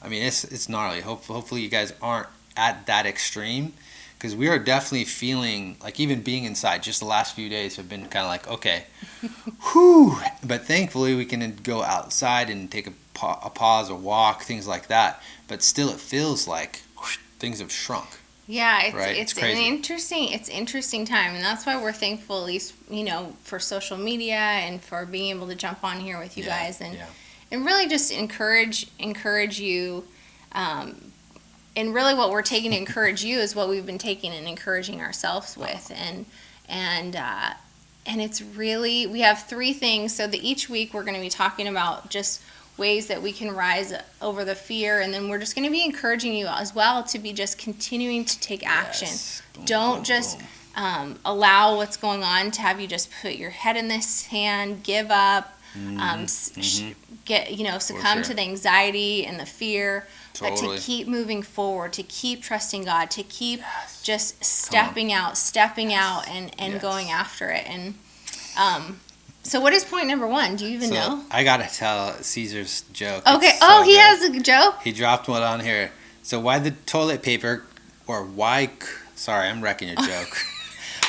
I mean, it's gnarly. Hopefully you guys aren't at that extreme, because we are definitely feeling like, even being inside just the last few days have been kind of like, okay, whew. But thankfully we can go outside and take a pause, a walk, things like that. But still, it feels like things have shrunk. Yeah, It's an crazy. interesting time, and that's why we're thankful, at least for social media and for being able to jump on here with you guys and really just encourage you. And really, what we're taking to encourage you is what we've been taking and encouraging ourselves with, and it's really, we have 3 things. So that each week we're going to be talking about just ways that we can rise over the fear, and then we're just going to be encouraging you as well to be just continuing to take action. Yes. Boom, Don't boom, just boom. Allow what's going on to have you just put your head in the sand, give up, succumb to the anxiety and the fear. Totally. But to keep moving forward, to keep trusting God, to keep just stepping out and going after it. And so what is point number 1? Do you even know? I gotta tell Caesar's joke. Okay. So he good. has a joke? He dropped one on here. So why the toilet paper, sorry, I'm wrecking your joke.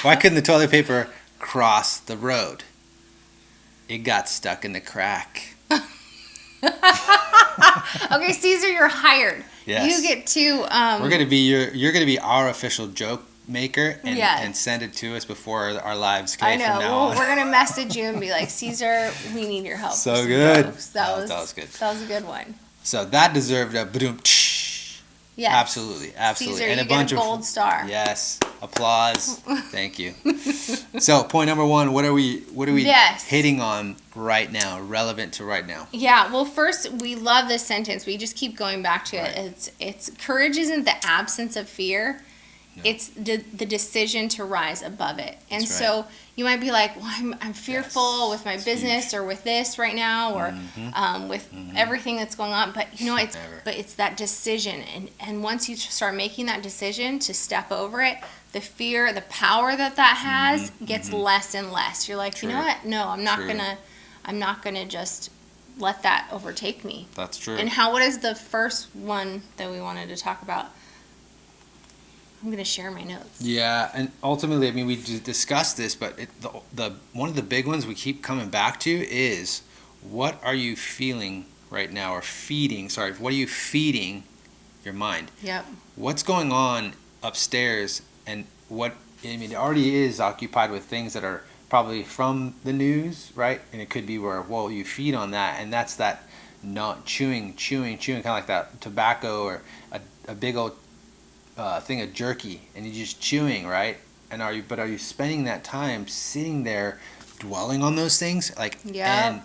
Why couldn't the toilet paper cross the road? It got stuck in the crack. Okay, Caesar, you're hired. Yes. You get to. You're gonna be our official joke maker and send it to us before our lives. I know. We're gonna message you and be like, Caesar, we need your help. So good. That was good. That was a good one. So that deserved a boom. Yes. Absolutely. Caesar, and you get a gold star. Yes. Applause. Thank you. So point number 1, what are we hitting on right now, relevant to right now? Yeah, well, first, we love this sentence. We just keep going back to it. It's courage isn't the absence of fear. No. It's the decision to rise above it. And so you might be like, well, I'm fearful with my business or with this right now or with everything that's going on. But it's that decision. And once you start making that decision to step over it, the fear, the power that has gets less and less. You're like, you know what? No, I'm not gonna just let that overtake me. That's true. And what is the first one that we wanted to talk about? I'm going to share my notes. Yeah, and ultimately, I mean, we discussed this, but the one of the big ones we keep coming back to is, what are you feeling right now, or what are you feeding your mind? Yep. What's going on upstairs, and it already is occupied with things that are probably from the news, right? And it could be where, you feed on that, and that's that not chewing, kind of like that tobacco or a big old thing of jerky, and you're just chewing, right? And are you spending that time sitting there dwelling on those things? And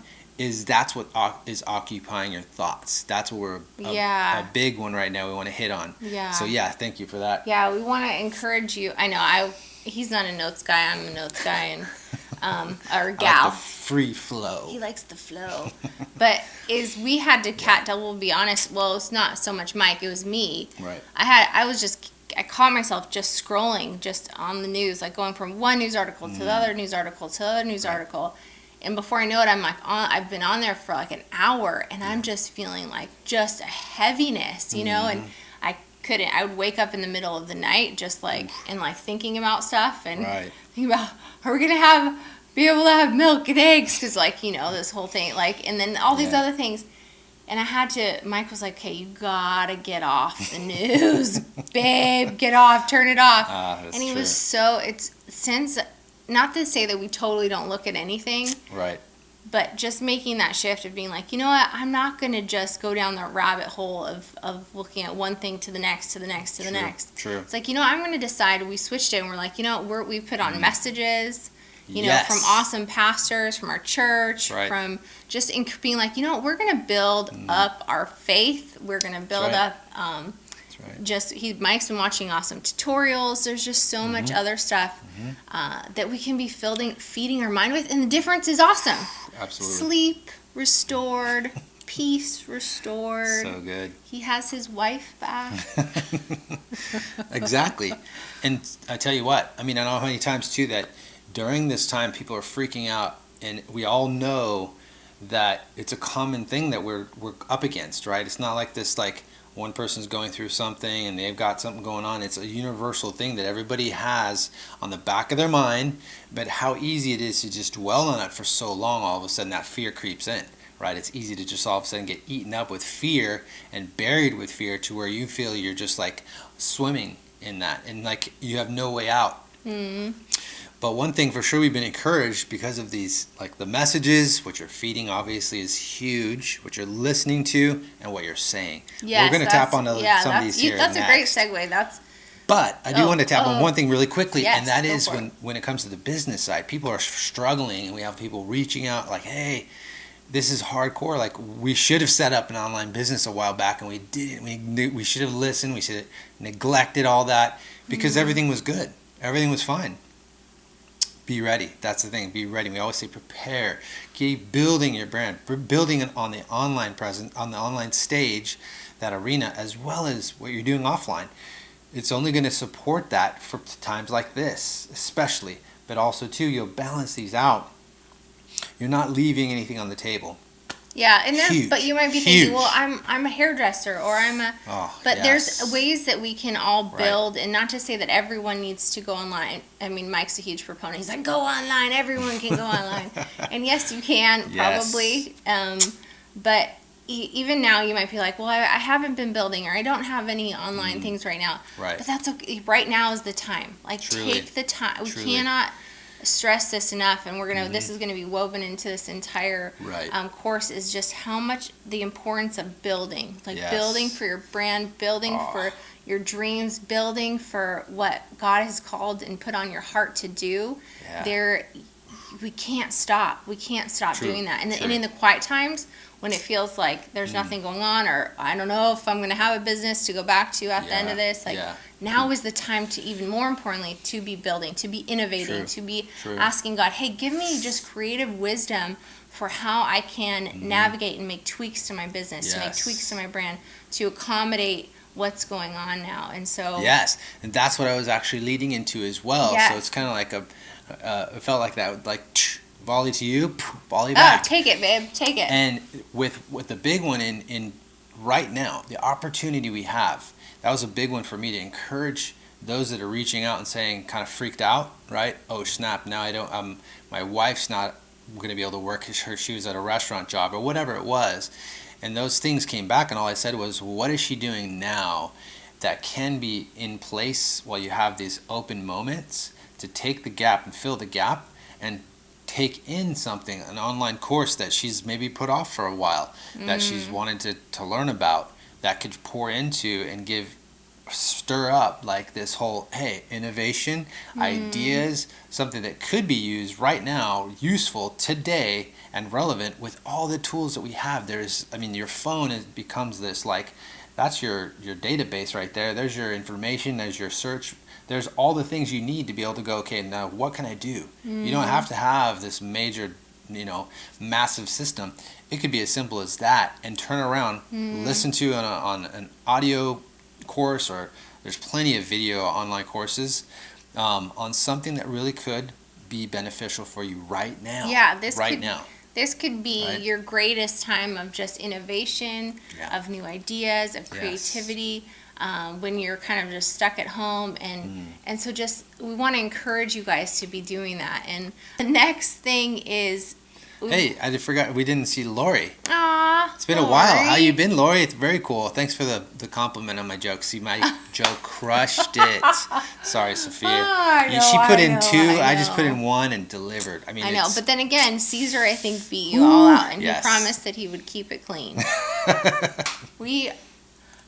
that's what is occupying your thoughts? That's what a big one right now we want to hit on. Yeah. So thank you for that. Yeah, we want to encourage you. I know he's not a notes guy. I'm a notes guy, and or gal. I like the free flow. He likes the flow. But we had to we'll be honest. Well, it's not so much Mike. It was me. Right. I caught myself just scrolling just on the news, like going from one news article to the other news article to the other news article. And before I know it, I'm like I've been on there for like an hour, and I'm just feeling like just a heaviness, and I would wake up in the middle of the night just like and like thinking about stuff and thinking about, are we gonna be able to have milk and eggs, because this whole thing, and then all these other things. And Mike was like, okay, you gotta get off the news, babe, get off, turn it off. And he was not to say that we totally don't look at anything. Right. But just making that shift of being like, you know what, I'm not going to just go down the rabbit hole of looking at one thing to the next, to the next, to the next. True. It's like, I'm going to decide. We switched it and we're like, we put on messages, from awesome pastors, from our church, from just being like, we're going to build up our faith. We're going to build up, Mike's been watching awesome tutorials. There's just so much other stuff that we can be feeding our mind with. And the difference is awesome. Absolutely. Sleep restored, peace restored. So good. He has his wife back. Exactly. And I tell you what, I know how many times too that during this time people are freaking out, and we all know that it's a common thing that we're up against, right? It's not like this, like one person's going through something and they've got something going on. It's a universal thing that everybody has on the back of their mind, but how easy it is to just dwell on it for so long, all of a sudden that fear creeps in, right? It's easy to just all of a sudden get eaten up with fear and buried with fear to where you feel you're just like swimming in that and like you have no way out. But one thing for sure, we've been encouraged because of these, like the messages, what you're feeding obviously is huge, what you're listening to, and what you're saying. Yes, we're going to tap onto some of these here That's next. a great segue. But I do want to tap on one thing really quickly, yes, and that is go for it. when it comes to the business side, people are struggling, and we have people reaching out like, hey, this is hardcore. Like, we should have set up an online business a while back, and we didn't. We should have listened. We should have neglected all that because everything was good. Everything was fine. Be ready. That's the thing. Be ready. We always say prepare. Keep building your brand. Building it on the online presence, on the online stage, that arena, as well as what you're doing offline. It's only going to support that for times like this, especially. But also, too, you'll balance these out. You're not leaving anything on the table. Yeah, and Huge, but you might be huge. thinking, well, I'm a hairdresser, or I'm a. But yes. there's ways that we can all build, and not to say that everyone needs to go online. I mean, Mike's a huge proponent. He's like, go online. Everyone can go online, and yes, you can probably. But even now, you might be like, well, I haven't been building, or I don't have any online things right now. Right. But that's okay. Right now is the time. Like, Truly. take the time. We Truly. cannot stress this enough, and we're gonna this is gonna be woven into this entire course, is just how much the importance of building, like building for your brand, building for your dreams, building for what God has called and put on your heart to do. We can't stop doing that, and in the quiet times when it feels like there's nothing going on, or I don't know if I'm going to have a business to go back to at the end of this, now is the time to, even more importantly, to be building, to be innovating, to be asking God, hey, give me just creative wisdom for how I can navigate and make tweaks to my business, to make tweaks to my brand, to accommodate what's going on now. And so and that's what I was actually leading into as well. So it's kind of like it felt like that, like volley to you, volley back. Take it, babe, take it. And with the big one in right now, the opportunity we have, that was a big one for me to encourage those that are reaching out and saying, kind of freaked out, right? Oh snap! Now I don't. My wife's not going to be able to work because she was at a restaurant job or whatever it was, and those things came back, and all I said was, what is she doing now that can be in place while you have these open moments to take the gap and fill the gap and take in something, an online course that she's maybe put off for a while, that she's wanted to learn about, that could pour into and stir up like this whole, hey, innovation, ideas, something that could be used right now, useful today and relevant with all the tools that we have. Your phone becomes this, like, that's your database right there. There's your information, there's your search. There's all the things you need to be able to go, okay, now what can I do? You don't have to have this major, massive system. It could be as simple as that, and turn around, listen to on an audio course, or there's plenty of video online courses on something that really could be beneficial for you right now. Yeah, this could be your greatest time of just innovation, of new ideas, of creativity. When you're kind of just stuck at home, and so just we want to encourage you guys to be doing that. And the next thing is, hey, I forgot we didn't see Lori. Aw, it's been a while. How you been, Lori? It's very cool. Thanks for the compliment on my joke. See, my joke crushed it. Sorry, Sophia. She put in two. I just put in one and delivered. I know, but then again, Caesar, I think, beat you all out, and he promised that he would keep it clean. We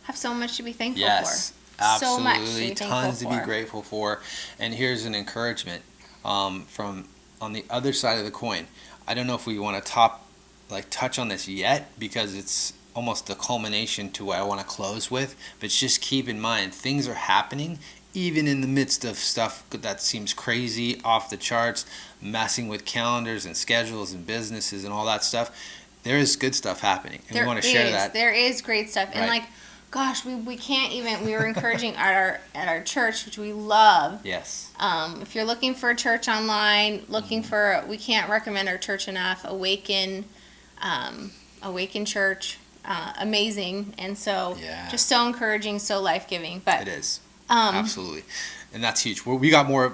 have so much to be thankful for. Absolutely. So much to be tons to be grateful for. And here's an encouragement from on the other side of the coin. I don't know if we want to touch on this yet, because it's almost the culmination to what I want to close with. But just keep in mind, things are happening even in the midst of stuff that seems crazy, off the charts, messing with calendars and schedules and businesses and all that stuff. There is good stuff happening, and we want to share that. There is great stuff, and gosh, we can't even. We were encouraging at our church, which we love. Yes. If you're looking for a church online, we can't recommend our church enough. Awaken. Awaken Church, amazing, and so Yeah. just so encouraging, so life-giving. But It is. Absolutely. And that's huge. We got more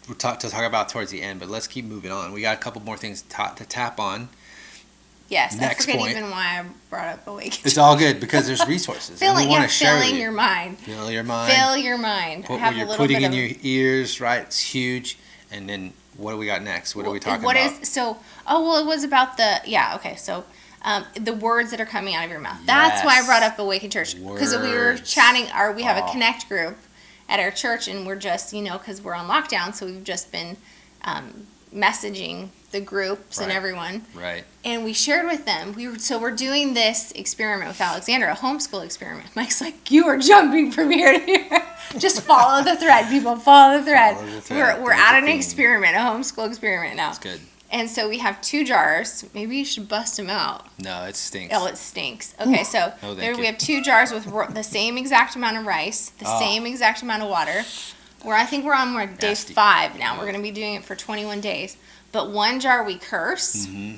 to talk about towards the end, but let's keep moving on. We got a couple more things to tap on. yes, Next I forget point. even why I brought up Awaken Church. It's all good because there's resources. and we Filling, want yeah, to share with filling you. your mind. Fill your mind. Fill your mind. Put Have what you're a little putting bit in of your ears, right? It's huge. And then what do we got next? What are we talking about? It was about the words that are coming out of your mouth. That's why I brought up Awaken Church, because we were Words. chatting. We have a connect group at our church, and we're just because we're on lockdown, so we've just been messaging the groups and Right. everyone. Right. And we shared with them. We're doing this experiment with Alexandra, a homeschool experiment. Mike's like, you are jumping from here to here. Just follow the thread, people. Follow the thread. Follow the thread. We're There's at a an theme. experiment, a homeschool experiment now. That's good. And so we have 2 jars. Maybe you should bust them out. No, it stinks. Oh, it stinks. Okay, so No, thank there you. we have 2 jars with the same exact amount of rice, the Oh. same exact amount of water. I think we're on day Nasty. 5 now. Oh. We're going to be doing it for 21 days. But 1 jar we curse Mm-hmm.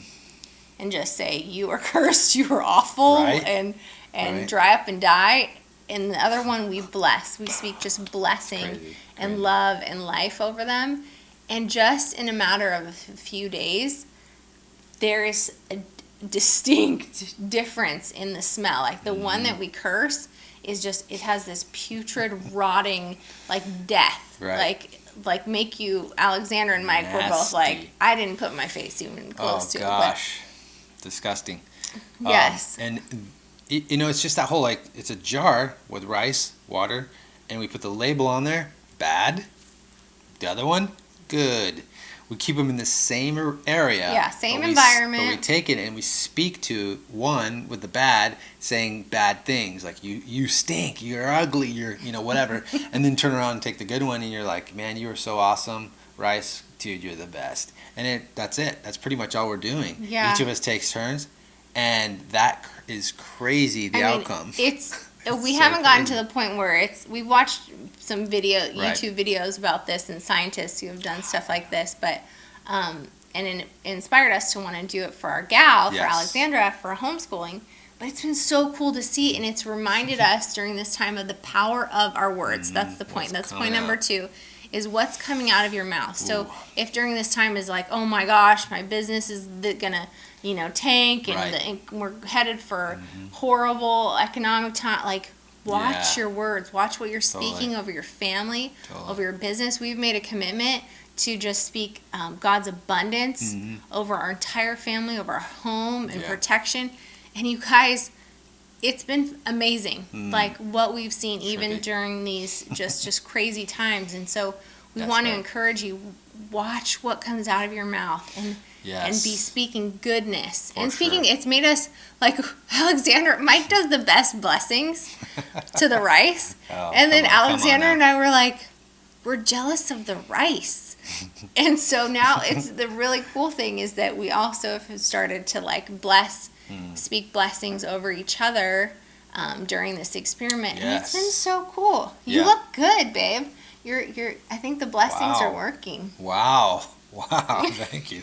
and just say, you are cursed, you are awful, Right. and Right. dry up and die. And the other one we bless. We speak just blessing Crazy. and Crazy. love and life over them. And just in a matter of a few days, there is a distinct difference in the smell. Like the one that we curse is just, it has this putrid, rotting, like death. Right. Like make you, Alexander and Mike were both like, Nasty. I didn't put my face even close to it. Gosh. Disgusting. Yes. And it's just that whole, like, it's a jar with rice, water, and we put the label on there, bad. The other one, good. We keep them in the same area. Yeah, same but environment. But we take it and we speak to one with the bad, saying bad things, like, you stink, you're ugly, you're, whatever. And then turn around and take the good one and you're like, man, you are so awesome. Rice, dude, you're the best. And that's it. That's pretty much all we're doing. Yeah. Each of us takes turns. And that is crazy, the outcome. We So haven't gotten to crazy. the point where we've watched some Right. YouTube videos about this and scientists who have done stuff like this, but and it inspired us to want to do it for our gal, for Yes. Alexandra, for homeschooling. But it's been so cool to see, and it's reminded us during this time of the power of our words. That's the point. what's That's coming point number out. 2, is what's coming out of your mouth. So Ooh. if during this time is like, oh my gosh, my business is gonna, tank, and, Right. and we're headed for horrible economic time, like, watch Yeah. your words. Watch what you're Totally. speaking over your family, Totally. over your business. We've made a commitment to just speak God's abundance over our entire family, over our home and Yeah. protection. And you guys, it's been amazing, like what we've seen even be. during these just crazy times. And so we That's want to right. encourage you, watch what comes out of your mouth and Yes. be speaking goodness. For And speaking, sure. it's made us, like Alexander, Mike does the best blessings to the rice. Oh, And then come on Alexander now. and I were like, we're jealous of the rice. And so now it's the really cool thing is that we also have started to like speak blessings over each other during this experiment. And it's been Yes. so cool. You Yeah. look good, babe. I think the blessings Wow. are working. Wow. Thank you.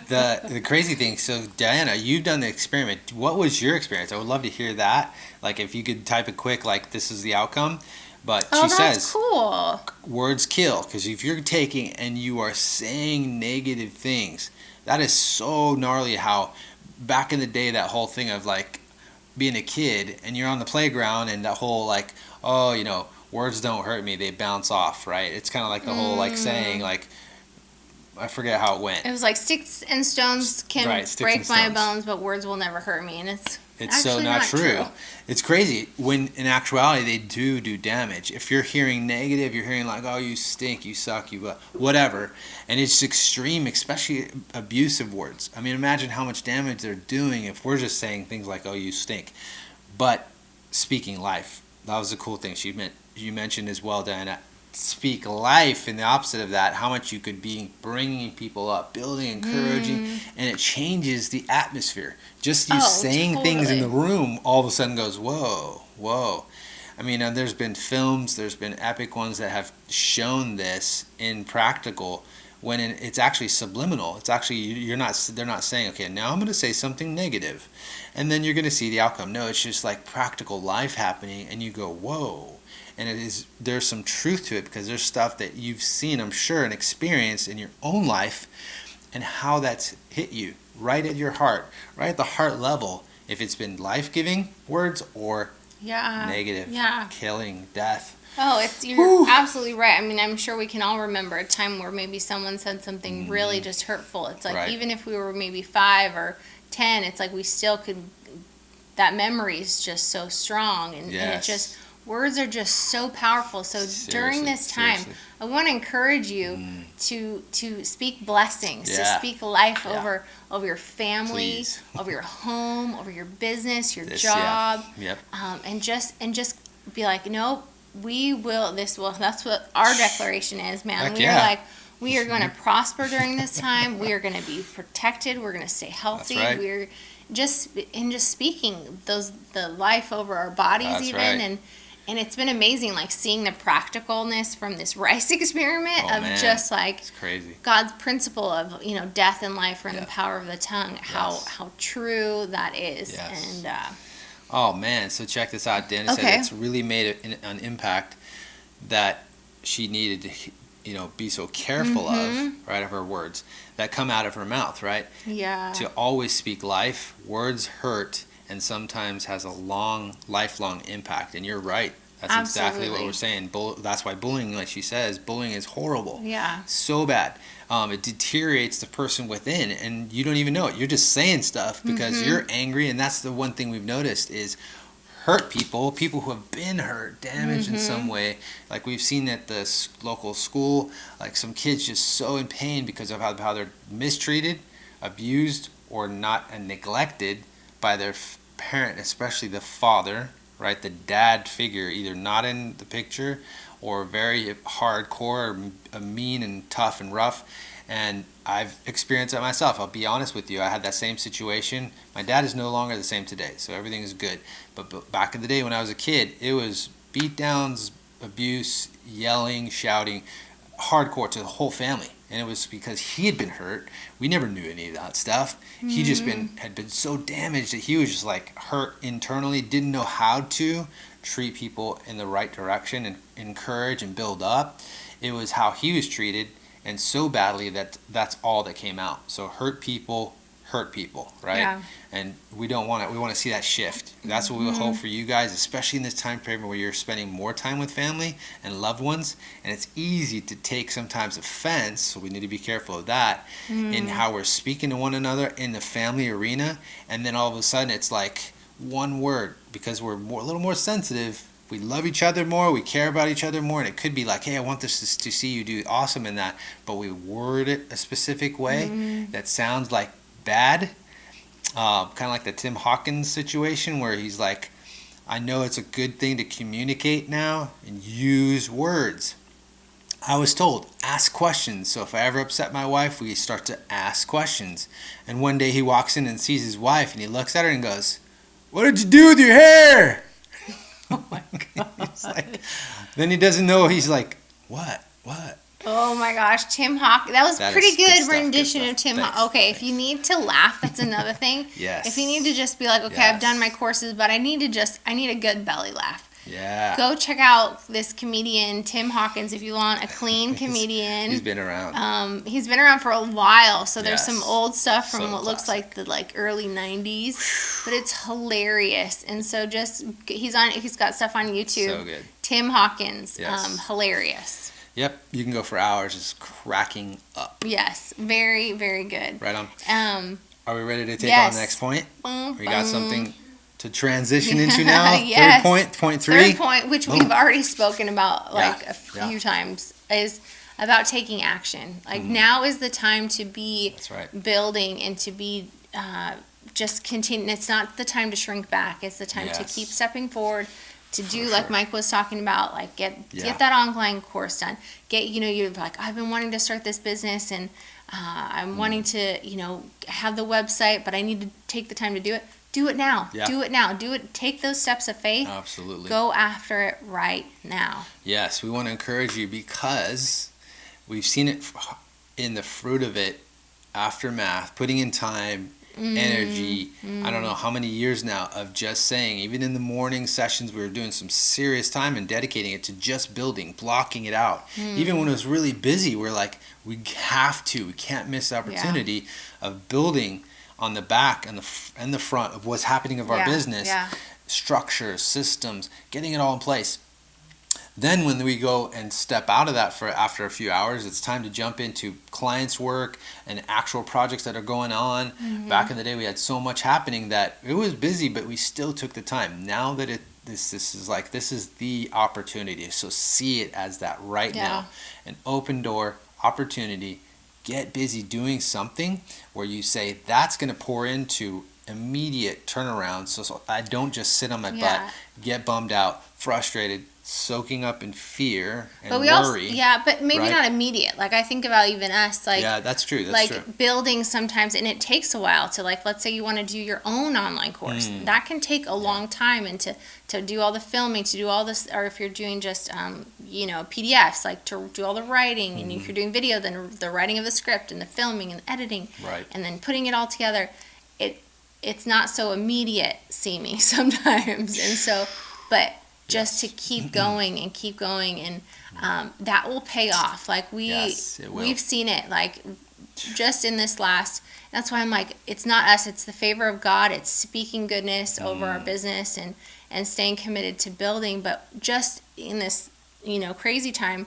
The crazy thing, so Diana, you've done the experiment. What was your experience? I would love to hear that. Like if you could type it quick, like this is the outcome. But Oh, she that's says cool. words kill, because if you're taking and you are saying negative things, that is so gnarly. How back in the day, that whole thing of like being a kid and you're on the playground and that whole like, oh, words don't hurt me, they bounce off, right? It's kind of like the whole like saying like, I forget how it went. It was like sticks and stones can Right, sticks break and my stones. bones, but words will never hurt me. And it's So actually not true. It's crazy when in actuality they do damage. If you're hearing negative, you're hearing like, oh, you stink, you suck, you whatever. And it's extreme, especially abusive words. I mean, imagine how much damage they're doing if we're just saying things like, oh, you stink. But speaking life, that was the cool thing you mentioned as well, Diana. Speak life, and the opposite of that, how much you could be bringing people up, building, encouraging, and it changes the atmosphere. Just you saying things in the room all of a sudden goes, whoa. I mean, there's been films, there's been epic ones that have shown this in practical when it's actually subliminal. It's actually, they're not saying, okay, now I'm going to say something negative and then you're going to see the outcome. No, it's just like practical life happening, and you go, whoa. And there's some truth to it, because there's stuff that you've seen, I'm sure, and experienced in your own life, and how that's hit you right at your heart, right at the heart level, if it's been life-giving words or negative, killing, death. Oh, you're absolutely right. I mean, I'm sure we can all remember a time where maybe someone said something really just hurtful. It's like, even if we were maybe 5 or 10, it's like we still could, that memory is just so strong, and it just, words are just so powerful. So during this time, I want to encourage you to speak blessings, to speak life over your family, over your home, over your business, your job, and just be like, nope, we will. This will. That's what our declaration is, man. We are like, we are going to prosper during this time. We are going to be protected. We're going to stay healthy. We're just speaking the life over our bodies, and it's been amazing, like seeing the practicalness from this rice experiment just like, it's crazy. God's principle of, death and life are in the power of the tongue. How true that is. And oh man, so check this out. Dennis said it's really made an impact that she needed to be so careful of her words that come out of her mouth, right? To always speak life. Words hurt, and sometimes has a lifelong impact. And you're right. That's exactly what we're saying. That's why bullying, like she says, bullying is horrible. So bad. It deteriorates the person within, and you don't even know it. You're just saying stuff because you're angry, and that's the one thing we've noticed is hurt people who have been hurt, damaged in some way. Like we've seen at the local school, like some kids just so in pain because of how they're mistreated, abused, or not neglected by their parent, especially the father, right? The dad figure, either not in the picture or very hardcore, or mean and tough and rough. And I've experienced that myself. I'll be honest with you. I had that same situation. My dad is no longer the same today, so everything is good. But back in the day when I was a kid, it was beat downs, abuse, yelling, shouting, hardcore to the whole family. And it was because he had been hurt. We never knew any of that stuff. He just had been so damaged that he was just like hurt internally, didn't know how to treat people in the right direction and encourage and build up. It was how he was treated, and so badly that that's all that came out. So hurt people, right? And we don't want it. We want to see that shift. That's what we hope for you guys, especially in this time frame where you're spending more time with family and loved ones. And it's easy to take sometimes offense, so we need to be careful of that, in how we're speaking to one another in the family arena. And then all of a sudden it's like one word, because we're a little more sensitive. We love each other more, we care about each other more, and it could be like, hey, I want this to see you do awesome in that, but we word it a specific way that sounds like bad. Kind of like the Tim Hawkins situation where he's like, I know it's a good thing to communicate now and use words. I was told, ask questions. So if I ever upset my wife, we start to ask questions. And one day he walks in and sees his wife, and he looks at her and goes, what did you do with your hair? Oh my God. Then he doesn't know. He's like, what? Oh my gosh, Tim Hawkins. That was pretty good rendition of Tim Hawkins. Okay, if you need to laugh, that's another thing. If you need to just be like, okay, I've done my courses, but I need a good belly laugh. Go check out this comedian, Tim Hawkins, if you want a clean comedian. He's been around. He's been around for a while, so there's some old stuff from what looks like the early 90s, but it's hilarious. And so he's got stuff on YouTube. So good. Tim Hawkins, hilarious. Yep, you can go for hours just cracking up. Yes, very, very good. Right on. Are we ready to take on the next point? We got something to transition into now. Third point 3. Third point, which we've already spoken about a few times, is about taking action. Now is the time to be building and to be just continue. It's not the time to shrink back. It's the time to keep stepping forward. To do like Mike was talking about, get that online course done. You're like, I've been wanting to start this business, and I'm wanting to, have the website, but I need to take the time to do it. Do it now. Do it now. Take those steps of faith. Absolutely. Go after it right now. Yes, we want to encourage you because we've seen it in the fruit of it, aftermath, putting in time, energy, I don't know how many years now of just saying, even in the morning sessions, we were doing some serious time and dedicating it to just building, blocking it out. Even when it was really busy, we're like, we can't miss the opportunity of building on the back and the front of what's happening of our business, structures, systems, getting it all in place. Then when we go and step out of that for after a few hours, it's time to jump into clients' work and actual projects that are going on. Back in the day, we had so much happening that it was busy, but we still took the time. Now that this is the opportunity. So see it as that right now, an open door opportunity. Get busy doing something where you say that's going to pour into immediate turnaround. So I don't just sit on my butt, get bummed out, frustrated, soaking up in fear and but we worry. Also, but maybe not immediate. Like I think about even us, like that's true. That's true. Building sometimes, and it takes a while to let's say you want to do your own online course. That can take a long time, and to do all the filming, to do all this, or if you're doing just PDFs, like to do all the writing, and if you're doing video, then the writing of the script and the filming and the editing, and then putting it all together. It's not so immediate seeming sometimes, and so but. Just to keep going and keep going, and that will pay off. Like we've seen it, like just in this last. That's why I'm like, it's not us; it's the favor of God. It's speaking goodness over our business and staying committed to building. But just in this, crazy time,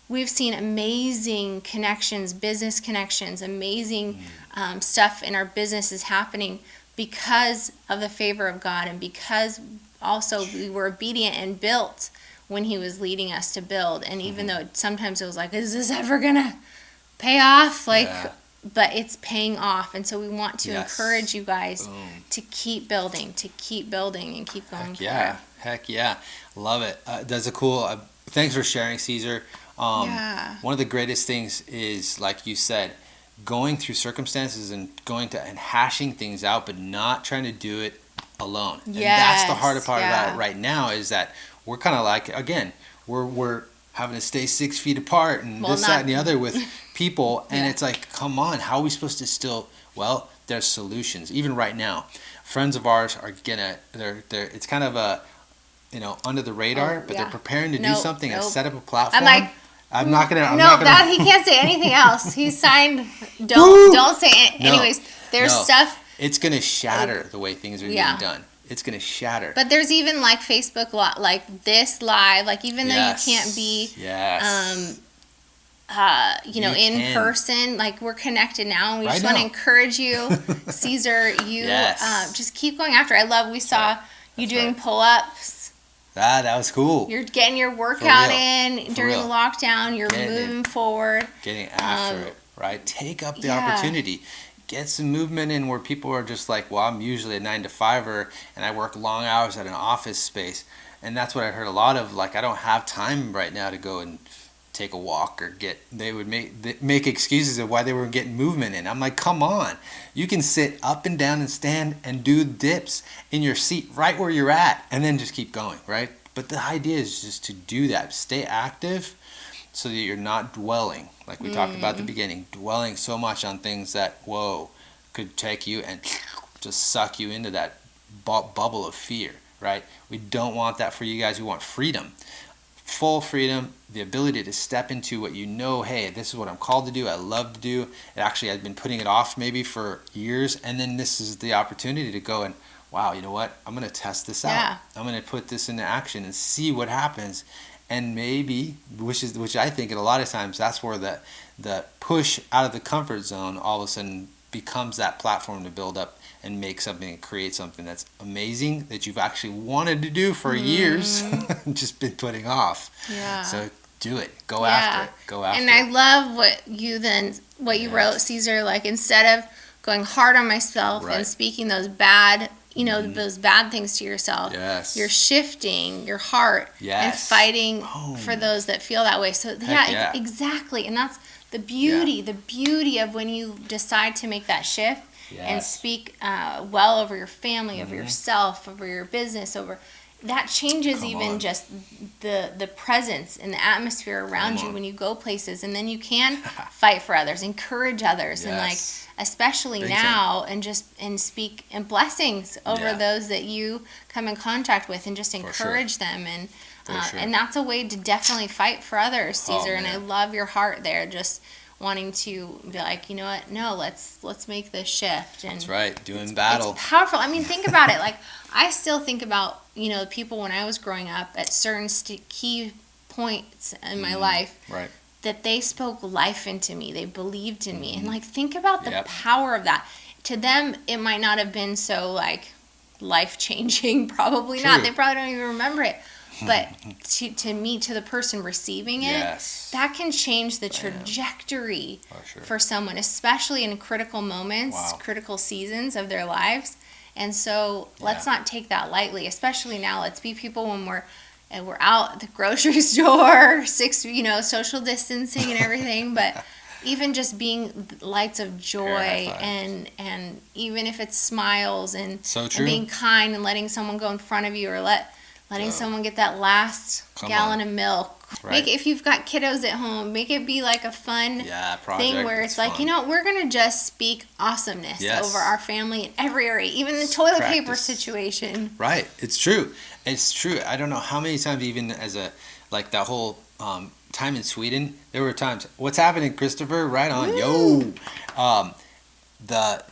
we've seen amazing connections, business connections, amazing stuff in our business is happening because of the favor of God and because. Also, we were obedient and built when he was leading us to build. And even though sometimes it was like, is this ever going to pay off? But it's paying off. And so we want to encourage you guys to keep building, and keep going. Heck yeah. Love it. That's a cool, thanks for sharing, Caesar. One of the greatest things is, like you said, going through circumstances and hashing things out, but not trying to do it alone. And that's the harder part about it right now, is that we're kind of like, again, we're having to stay 6 feet apart and that and the other with people. And it's like, come on, how are we supposed to still, there's solutions. Even right now, friends of ours are they're it's kind of a, under the radar, but they're preparing to do something and set up a platform. I'm not gonna. He can't say anything else. He's signed. Don't say it. Anyways, there's stuff. It's going to shatter the way things are being done. It's going to shatter. But there's even like Facebook, like this live, like even though you can't be, in person, like we're connected now. And we just want to encourage you, Caesar, just keep going after. We saw you doing pull-ups. That was cool. You're getting your workout in during the lockdown. You're moving forward. Getting after it, right? Take up the opportunity. Get some movement in where people are just like, I'm usually a 9-to-5er and I work long hours at an office space. And that's what I heard a lot of, like, I don't have time right now to go and take a walk or they would make excuses of why they were getting movement in. I'm like, come on. You can sit up and down and stand and do dips in your seat right where you're at and then just keep going, right? But the idea is just to do that. Stay active so that you're not dwelling, like we talked about at the beginning, dwelling so much on things that, could take you and just suck you into that bubble of fear, right? We don't want that for you guys. We want freedom, full freedom, the ability to step into what hey, this is what I'm called to do, I love to do. Actually, I've been putting it off maybe for years, and then this is the opportunity to go and, wow, you know what? I'm going to test this out. I'm going to put this into action and see what happens. And maybe, which I think a lot of times that's where the push out of the comfort zone all of a sudden becomes that platform to build up and make something and create something that's amazing that you've actually wanted to do for years and just been putting off. So do it. Go after it. And I love what you wrote, Caesar, like instead of going hard on myself and speaking those bad those bad things to yourself. You're shifting your heart and fighting for those that feel that way. So exactly. And that's the beauty of when you decide to make that shift and speak well over your family, over yourself, over your business, that changes Come even on. just the presence and the atmosphere around Come you on. when you go places, and then you can fight for others, encourage others, and like Yes. especially Big now, and speak in blessings over Yeah. those that you come in contact with, and just sure. encourage them, and Sure. and that's a way to definitely fight for others, Caesar. And I man. love your heart there, just wanting to be like, you know what? No, let's make this shift. And That's right. Doing battle. it's powerful. I mean, think about it. Like, I still think about, people when I was growing up at certain key points in my life Right. that they spoke life into me. They believed in me. And, like, think about the Yep. power of that. To them, it might not have been so, like, life-changing. Probably not. True. They probably don't even remember it. But to me, to the person receiving it, Yes. that can change the trajectory For sure. for someone, especially in critical moments, Wow. critical seasons of their lives. And so let's not take that lightly, especially now. Let's be people when we're out at the grocery store, social distancing and everything, but even just being lights of joy, and even if it's smiles and, So and true. being kind and letting someone go in front of you, or letting someone get that last gallon of milk. Right. If you've got kiddos at home, make it be like a fun project. thing where it's like, fun. we're going to just speak awesomeness Yes. over our family in every area, even the toilet paper Practice. situation. Right. It's true. It's true. I don't know how many times, even as that whole time in Sweden, there were times, what's happening, Christopher? Right on. Woo. Yo. The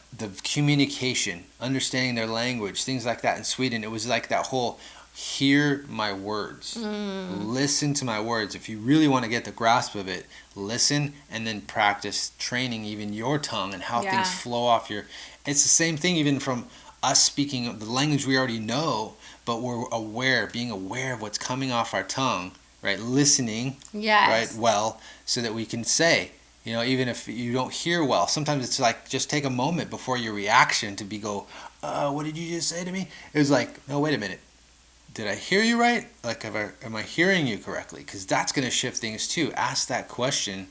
communication, understanding their language, things like that in Sweden, it was like that whole hear my words. Listen to my words. If you really want to get the grasp of it, listen, and then practice training even your tongue and how things flow off your. It's the same thing even from us speaking the language we already know, but we're being aware of what's coming off our tongue, right? Listening, Yes. right? Well, so that we can say, even if you don't hear well, sometimes it's like just take a moment before your reaction to what did you just say to me? It was like, no, wait a minute. Did I hear you right? Like, am I hearing you correctly? Because that's going to shift things too. Ask that question,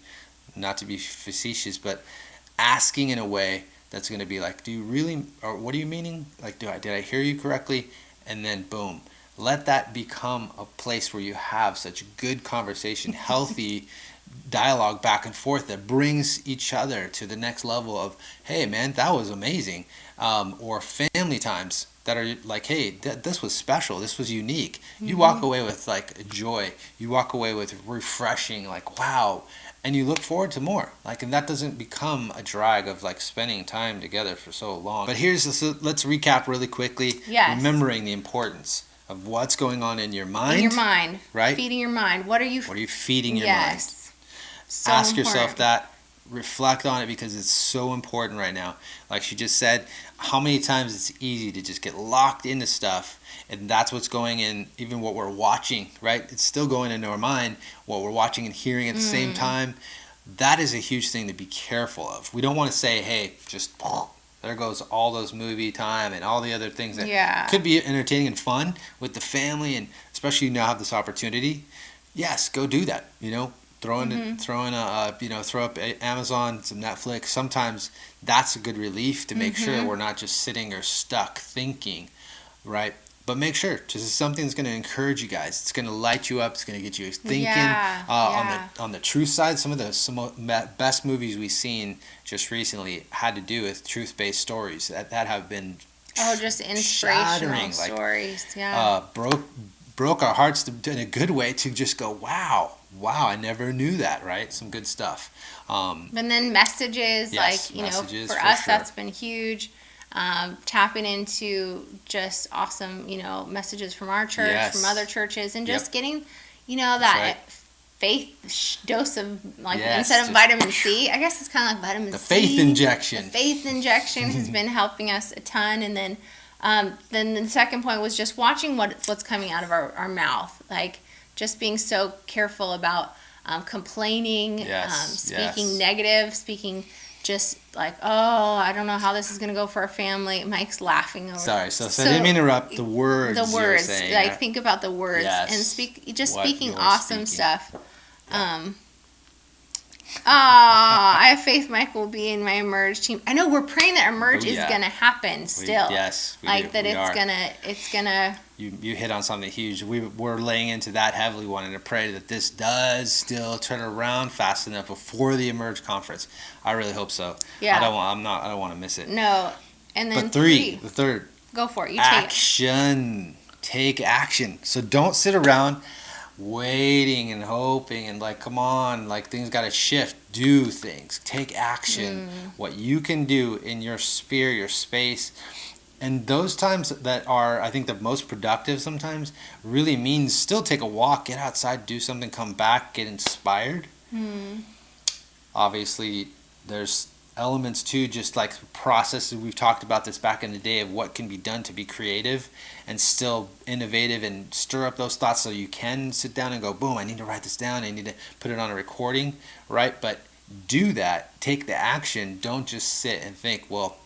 not to be facetious, but asking in a way that's going to be like, do you really, or what are you meaning? Like, did I hear you correctly? And then boom, let that become a place where you have such good conversation, healthy dialogue back and forth that brings each other to the next level of, hey man, that was amazing. Or family times that are like, hey, this was special, this was unique. You walk away with like joy, you walk away with refreshing, like wow, and you look forward to more, like, and that doesn't become a drag of like spending time together for so long. But let's recap really quickly. Yes. Remembering the importance of what's going on in your mind. In your mind. Right? Feeding your mind. What are you feeding your mind? Yes. So Ask important. yourself that. Reflect on it, because it's so important right now. Like she just said, how many times it's easy to just get locked into stuff, and that's what's going in, even what we're watching, right? It's still going into our mind, what we're watching and hearing at the same time. That is a huge thing to be careful of. We don't want to say, hey, just there goes all those movie time and all the other things that could be entertaining and fun with the family, and especially you now have this opportunity. Yes, go do that, throw up Amazon, some Netflix. Sometimes that's a good relief to make sure we're not just sitting or stuck thinking, right? But make sure just something that's going to encourage you guys. It's going to light you up. It's going to get you thinking. On the truth side, some of the best movies we've seen just recently had to do with truth-based stories that have been just inspirational stories. Broke our hearts in a good way to just go, wow, I never knew that, right? Some good stuff. And then messages, messages, for us, that's been huge. Tapping into just awesome, messages from our church, from other churches, and just getting, that faith dose of, instead of vitamin C, I guess it's kind of like vitamin C. Faith injection. The faith injection has been helping us a ton. And then the second point was just watching what's coming out of our mouth, like just being so careful about complaining, speaking negative, speaking just like, I don't know how this is going to go for our family. Mike's laughing over. Sorry, so I didn't mean to interrupt the words. The you were words, saying, think about the words and speaking awesome stuff. I have faith Mike will be in my Emerge team. I know we're praying that Emerge is going to happen still. It's you hit on something huge. We're laying into that heavily, wanting to pray that this does still turn around fast enough before the Emerge conference. I really hope so. Yeah. I don't want to miss it. No. And then But the third, go for it. You action. Take action. So don't sit around waiting and hoping and like, come on, like things got to shift. Do things. Take action. What you can do in your sphere, your space. And those times that are, I think, the most productive sometimes really means still take a walk, get outside, do something, come back, get inspired. Obviously, there's elements too, just like processes. We've talked about this back in the day of what can be done to be creative and still innovative and stir up those thoughts so you can sit down and go, boom, I need to write this down. I need to put it on a recording, right? But do that. Take the action. Don't just sit and think, well,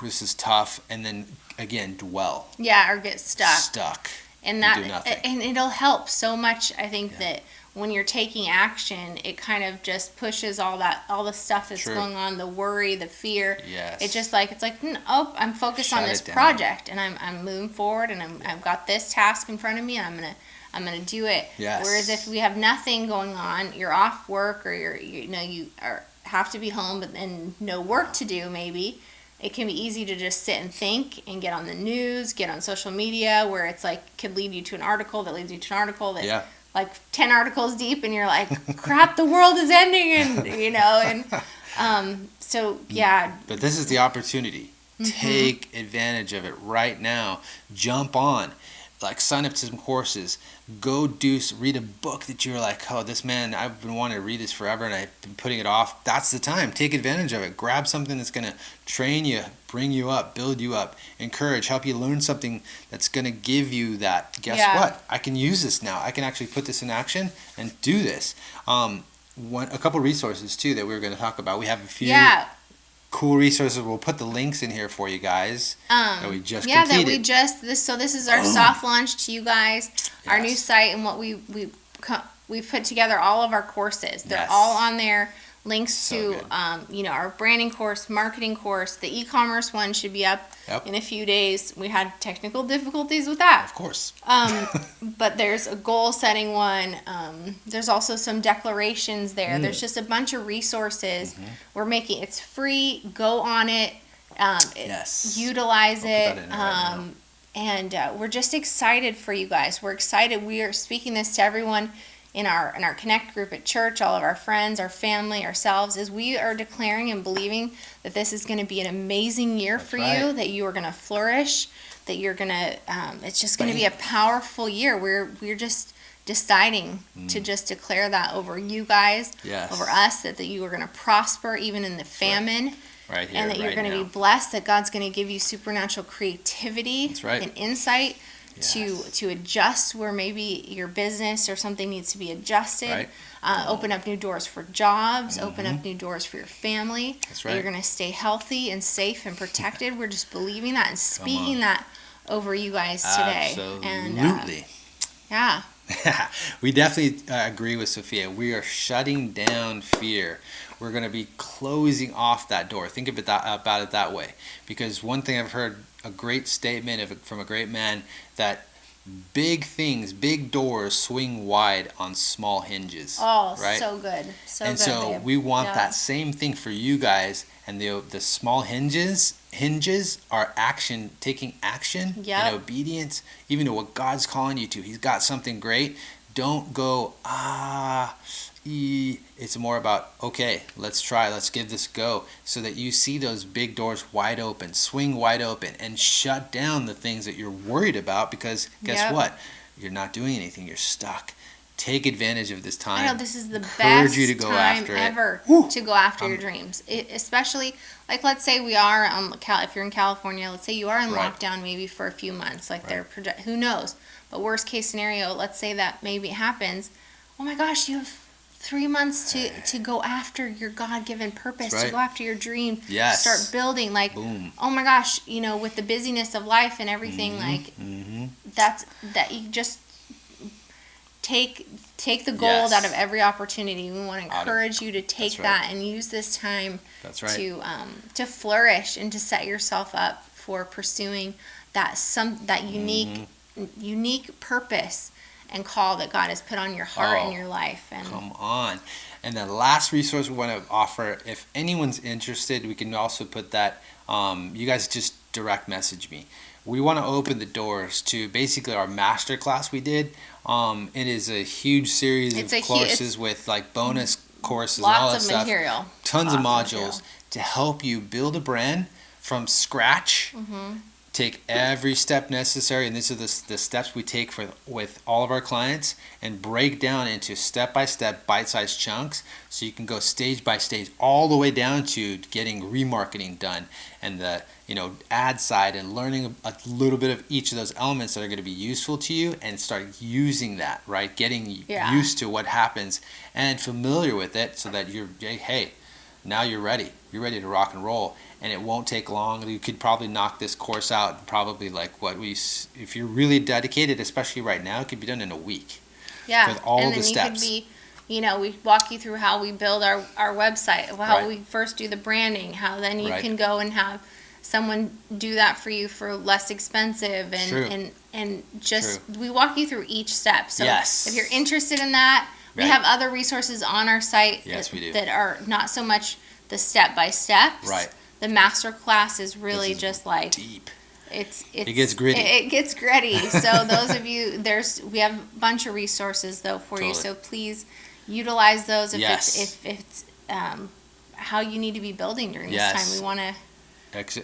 this is tough, and then again dwell. Yeah, or get stuck. And that, do nothing. and it'll help so much. I think that when you're taking action, it kind of just pushes all the stuff that's going on, the worry, the fear. Yes. It's like I'm focused on this project, and I'm moving forward, and I've got this task in front of me, and I'm gonna do it. Yes. Whereas if we have nothing going on, you're off work, or you have to be home, but then no work to do maybe. It can be easy to just sit and think and get on the news, get on social media, where it's like could lead you to an article that leads you to an article that like 10 articles deep, and you're like, crap, the world is ending, and so yeah. But this is the opportunity. Take advantage of it right now. Jump on. Like sign up to some courses, read a book that you're like, oh, this man, I've been wanting to read this forever and I've been putting it off. That's the time. Take advantage of it. Grab something that's going to train you, bring you up, build you up, encourage, help you learn something that's going to give you that. Guess what? I can use this now. I can actually put this in action and do this. A couple resources too that we were going to talk about. We have a few cool resources. We'll put the links in here for you guys that we just completed. This is our soft launch to you guys, our new site, and what we've put together all of our courses. They're all on there. Links to our branding course, marketing course. The e-commerce one should be up in a few days. We had technical difficulties with that, of course. But there's a goal setting one. There's also some declarations there. There's just a bunch of resources. We're making it's free. Go on it. Utilize it. And we're just excited for you guys. We're excited. We are speaking this to everyone in our Connect group at church, all of our friends, our family, ourselves, as we are declaring and believing that this is going to be an amazing year for you, that you are going to flourish, that you're going to, it's just going to be a powerful year. We're just deciding to just declare that over you guys, over us, that you are going to prosper even in the famine. Right here, and that you're going to be blessed, that God's going to give you supernatural creativity and insight to adjust where maybe your business or something needs to be adjusted. Open up new doors for jobs, open up new doors for your family. You're going to stay healthy and safe and protected. We're just believing that and speaking that over you guys today. Absolutely. We definitely agree with Sophia. We are shutting down fear. We're going to be closing off that door. Think of it about it that way. Because one thing I've heard, a great statement from a great man, that big things, big doors swing wide on small hinges. Oh, right? So good. So we want that same thing for you guys. And the small hinges are taking action and obedience, even to what God's calling you to. He's got something great. Don't go, it's more about, okay, let's try, let's give this a go, so that you see those big doors wide open, swing wide open, and shut down the things that you're worried about, because guess what? You're not doing anything. You're stuck. Take advantage of this time. I know this is the best you to go time after ever to go after your dreams. Especially, like, let's say we are if you're in California, let's say you are in lockdown maybe for a few months, like who knows? But worst case scenario, let's say that maybe it happens. Oh my gosh, you have 3 months to go after your God-given purpose, to go after your dream, start building. Like, boom. Oh my gosh, with the busyness of life and everything, that you just take the gold out of every opportunity. We want to encourage you to take that and use this time to flourish and to set yourself up for pursuing that unique purpose and call that God has put on your heart and your life. And come on. And the last resource we want to offer, if anyone's interested, we can also put that, you guys just direct message me. We want to open the doors to basically our master class we did. It is a huge series of courses with like bonus courses and all that stuff. Lots of material. Tons of modules to help you build a brand from scratch. Take every step necessary, and these are the steps we take with all of our clients, and break down into step-by-step bite-sized chunks so you can go stage by stage all the way down to getting remarketing done and the ad side, and learning a little bit of each of those elements that are going to be useful to you, and start using that, right? Getting used to what happens and familiar with it so that you're, hey, now you're ready. You're ready to rock and roll. And it won't take long. You could probably knock this course out probably if you're really dedicated, especially right now, it could be done in a week. Yeah. With all the steps. You could be, we walk you through how we build our website, how we first do the branding, how then you can go and have someone do that for you for less expensive, and just we walk you through each step. So if you're interested in that, we have other resources on our site that are not so much the step-by-steps. Right. The master class is really just like deep. It gets gritty. It gets gritty. So those of you, we have a bunch of resources though for you. So please utilize those if it's how you need to be building during this time. We want to.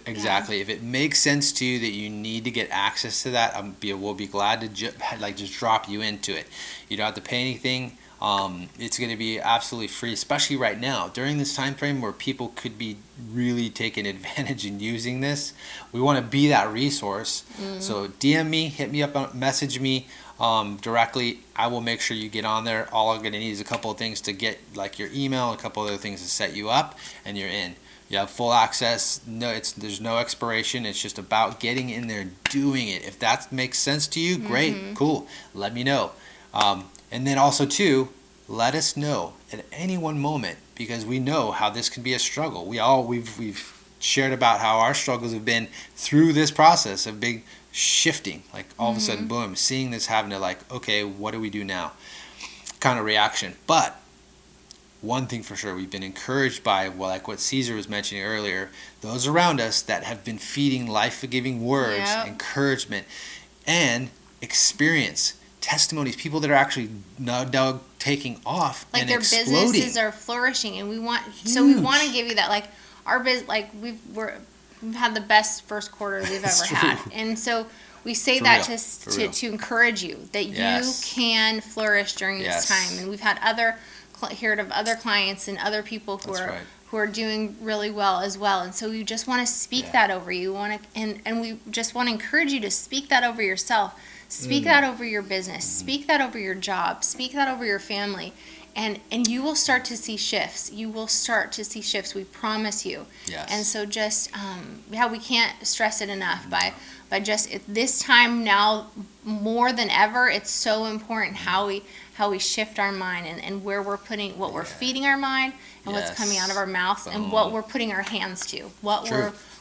Exactly. If it makes sense to you that you need to get access to that, we'll be glad to just drop you into it. You don't have to pay anything. It's going to be absolutely free, especially right now during this time frame where people could be really taking advantage and using this. We want to be that resource. So DM me, hit me up, message me directly. I will make sure you get on there. All I'm going to need is a couple of things to get like your email, a couple other things to set you up, and you're in. You have full access. There's no expiration. It's just about getting in there, doing it. If that makes sense to you, great, cool. Let me know. And then also too, let us know at any one moment, because we know how this can be a struggle. We've shared about how our struggles have been through this process of big shifting, like all of a sudden, boom, seeing this having to like, okay, what do we do now? Kind of reaction. But one thing for sure, we've been encouraged by, like what Caesar was mentioning earlier, those around us that have been feeding life-giving words, encouragement, and experience. Testimonies, people that are actually now taking off, like, and their exploding. Businesses are flourishing, and we want to give you that, like our business, like we've had the best first quarter we've ever had, and so we say for that real. to encourage you that you can flourish during this time. And we've had heard of other clients and other people who are doing really well as well, and so we just want to speak that over you. And we just want to encourage you to speak that over yourself. Speak that over your business. Speak that over your job. Speak that over your family. And you will start to see shifts. You will start to see shifts. We promise you. Yes. And so just, we can't stress it enough. By just at this time now, more than ever, it's so important how we shift our mind and where we're putting, what we're feeding our mind and what's coming out of our mouths and what we're putting our hands to, what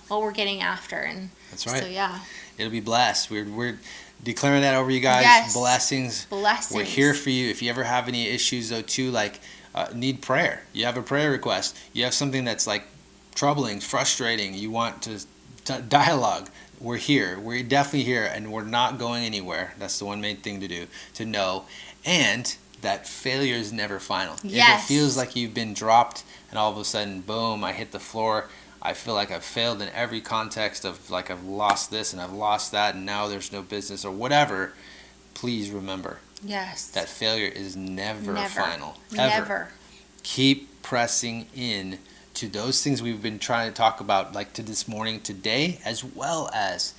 we're getting after. And that's right. So it'll be blessed. We're declaring that over you guys. Yes. Blessings. We're here for you. If you ever have any issues though too, like need prayer, you have a prayer request, you have something that's like troubling, frustrating, you want to dialogue, we're here. We're definitely here, and we're not going anywhere. That's the one main thing to do, to know. And that failure is never final. Yes. If it feels like you've been dropped and all of a sudden, boom, I hit the floor, I feel like I've failed in every context of like I've lost this and I've lost that and now there's no business or whatever, please remember. Yes. That failure is never final. Never. Keep pressing in to those things we've been trying to talk about, like to this morning, today, as well as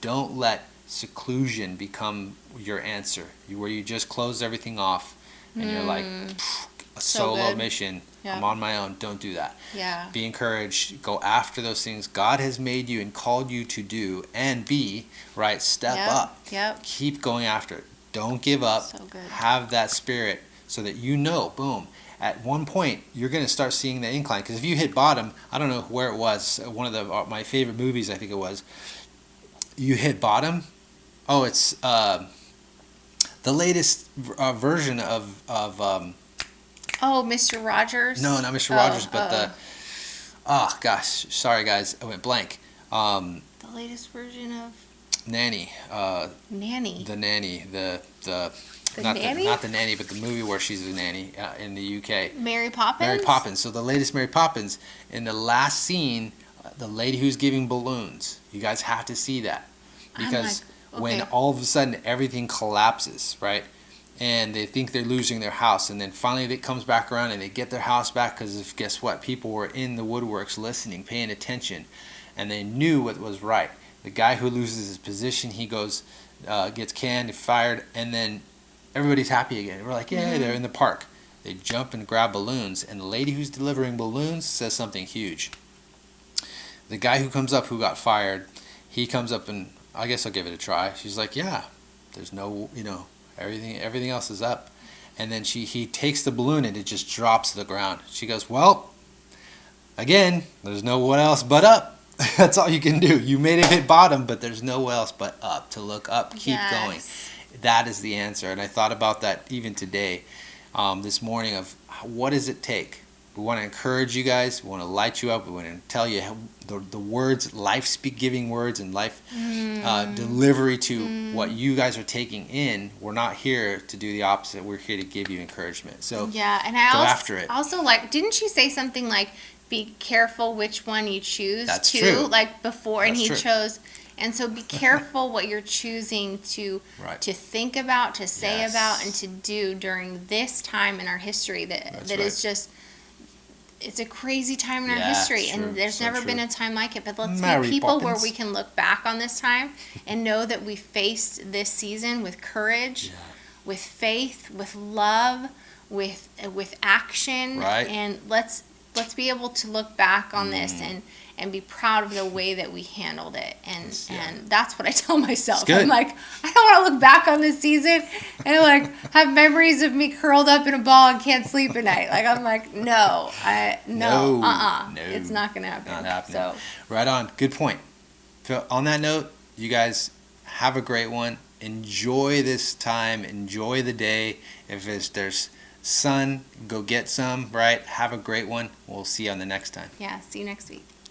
don't let seclusion become your answer, where you just close everything off and you're like, a solo mission. I'm on my own. Don't do that. Yeah. Be encouraged. Go after those things God has made you and called you to do, and step up. Yep. Keep going after it. Don't give up. So good. Have that spirit so that boom, at one point you're going to start seeing the incline. Because if you hit bottom, I don't know where it was, one of my favorite movies, I think it was, You hit bottom? Oh, it's the latest version of Oh, Mr. Rogers. no, not Mr. Rogers, but the oh gosh, sorry guys, I went blank. The latest version of Nanny, Nanny. the nanny, the The not Nanny? not the nanny, but the movie where she's a nanny in the UK. Mary Poppins. Mary Poppins. So the latest Mary Poppins, in the last scene, the lady who's giving balloons. You guys have to see that because when okay. all of a sudden everything collapses, right? And they think they're losing their house, and then finally it comes back around and they get their house back because guess what? People were in the woodworks listening, paying attention, and they knew what was right. The guy who loses his position, he goes, gets canned, fired, and then everybody's happy again. We're like, yeah, they're in the park. They jump and grab balloons, and the lady who's delivering balloons says something huge. The guy who comes up who got fired, he comes up and I guess I'll give it a try. She's like, yeah, there's no, everything else is up. And then he takes the balloon and it just drops to the ground. She goes, well, again, there's no one else but up. That's all you can do. You made it hit bottom, but there's no else but up, to look up, keep going. That is the answer. And I thought about that even today, this morning, of what does it take? We want to encourage you guys. We want to light you up. We want to tell you how the words, life-giving words and life delivery to what you guys are taking in. We're not here to do the opposite. We're here to give you encouragement. So yeah, and after it. Also, like, didn't she say something like, be careful which one you choose? That's too? true. Like before, and That's he true. chose. And so be careful what you're choosing to think about, to say about, and to do during this time in our history that is just, it's a crazy time in our history, and there's never been a time like it. But let's be people where we can look back on this time and know that we faced this season with courage, with faith, with love, with action, and let's be able to look back on this and be proud of the way that we handled it. And that's what I tell myself. I'm like, I don't want to look back on this season and like have memories of me curled up in a ball and can't sleep at night. Like, I'm like, no, it's not going to happen. Not happening. So. Right on. Good point. So on that note, you guys have a great one. Enjoy this time. Enjoy the day. If there's sun, go get some, right? Have a great one. We'll see you on the next time. Yeah, see you next week.